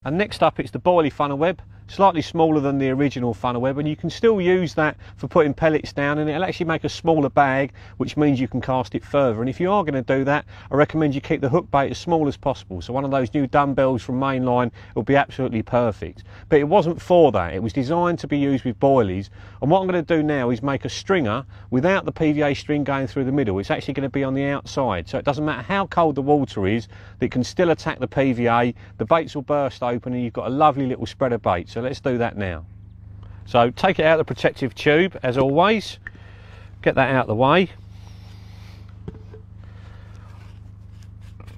And next up, it's the Boilie funnel web, slightly smaller than the original funnel web, and you can still use that for putting pellets down, and it'll actually make a smaller bag, which means you can cast it further. And if you are going to do that, I recommend you keep the hook bait as small as possible. So one of those new dumbbells from Mainline will be absolutely perfect. But it wasn't for that. It was designed to be used with boilies. And what I'm going to do now is make a stringer without the PVA string going through the middle. It's actually going to be on the outside, so it doesn't matter how cold the water is, it can still attack the PVA. The baits will burst open and you've got a lovely little spread of bait. So let's do that now. So take it out of the protective tube as always, get that out of the way,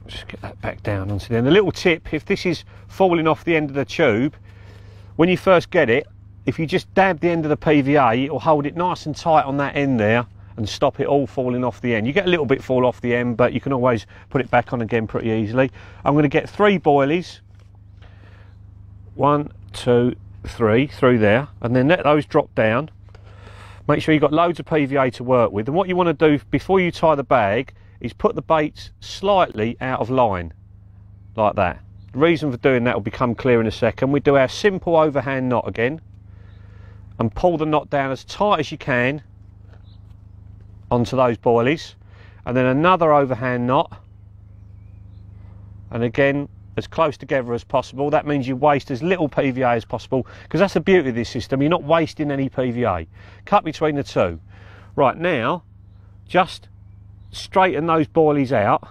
just get that back down onto there. And a little tip, if this is falling off the end of the tube, when you first get it, if you just dab the end of the PVA, it will hold it nice and tight on that end there and stop it all falling off the end. You get a little bit fall off the end, but you can always put it back on again pretty easily. I'm going to get 3 boilies, 1, 2, 3 through there, and then let those drop down. Make sure you've got loads of PVA to work with, and what you want to do before you tie the bag is put the baits slightly out of line, like that. The reason for doing that will become clear in a second. We do our simple overhand knot again, and pull the knot down as tight as you can onto those boilies, and then another overhand knot, and again as close together as possible. That means you waste as little PVA as possible, because that's the beauty of this system, you're not wasting any PVA. Cut between the two. Right, now just straighten those boilies out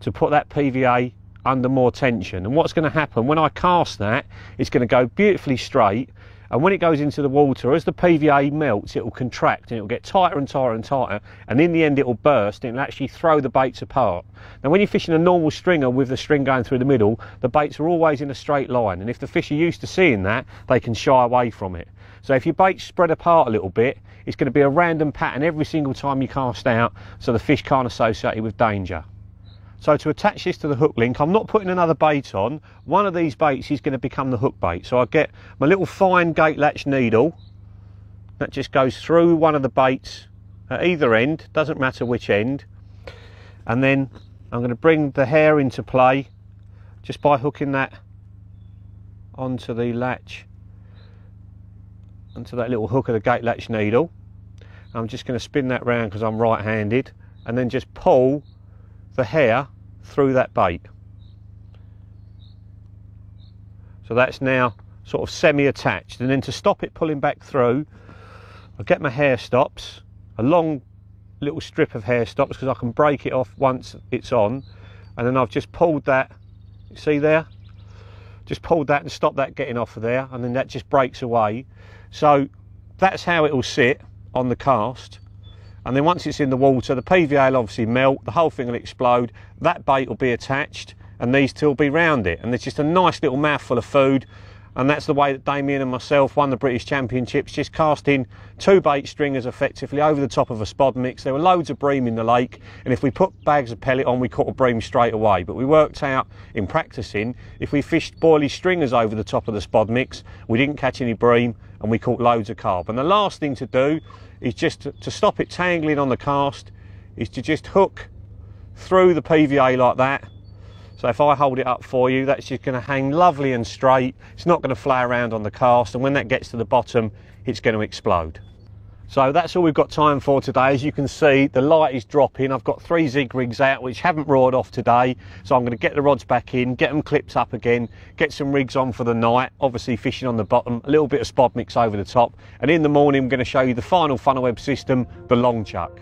to put that PVA under more tension, and what's going to happen when I cast that, it's going to go beautifully straight, and when it goes into the water, as the PVA melts, it will contract and it will get tighter and tighter and tighter, and in the end it will burst and it will actually throw the baits apart. Now when you're fishing a normal stringer with the string going through the middle, the baits are always in a straight line, and if the fish are used to seeing that, they can shy away from it. So if your baits spread apart a little bit, it's going to be a random pattern every single time you cast out, so the fish can't associate it with danger. So to attach this to the hook link, I'm not putting another bait on. One of these baits is going to become the hook bait. So I get my little fine gate latch needle that just goes through one of the baits at either end, doesn't matter which end, and then I'm going to bring the hair into play just by hooking that onto the latch, onto that little hook of the gate latch needle. I'm just going to spin that round because I'm right-handed, and then just pull the hair through that bait. So that's now sort of semi-attached, and then to stop it pulling back through, I get my hair stops, a long little strip of hair stops, because I can break it off once it's on, and then I've just pulled that, see there? Just pulled that and stopped that getting off of there, and then that just breaks away. So that's how it will sit on the cast. And then once it's in the water, the PVA will obviously melt, the whole thing will explode, that bait will be attached, and these two will be round it. And it's just a nice little mouthful of food, and that's the way that Damien and myself won the British Championships, just casting 2 bait stringers effectively over the top of a spod mix. There were loads of bream in the lake, and if we put bags of pellet on, we caught a bream straight away. But we worked out in practicing, if we fished boilie stringers over the top of the spod mix, we didn't catch any bream, and we caught loads of carp. And the last thing to do is just to stop it tangling on the cast, is to just hook through the PVA like that. So if I hold it up for you, that's just going to hang lovely and straight. It's not going to fly around on the cast, and when that gets to the bottom, it's going to explode. So that's all we've got time for today. As you can see, the light is dropping. I've got 3 zig rigs out which haven't roared off today, so I'm going to get the rods back in, get them clipped up again, get some rigs on for the night, obviously fishing on the bottom, a little bit of spod mix over the top, and in the morning I'm going to show you the final funnel web system, the long chuck.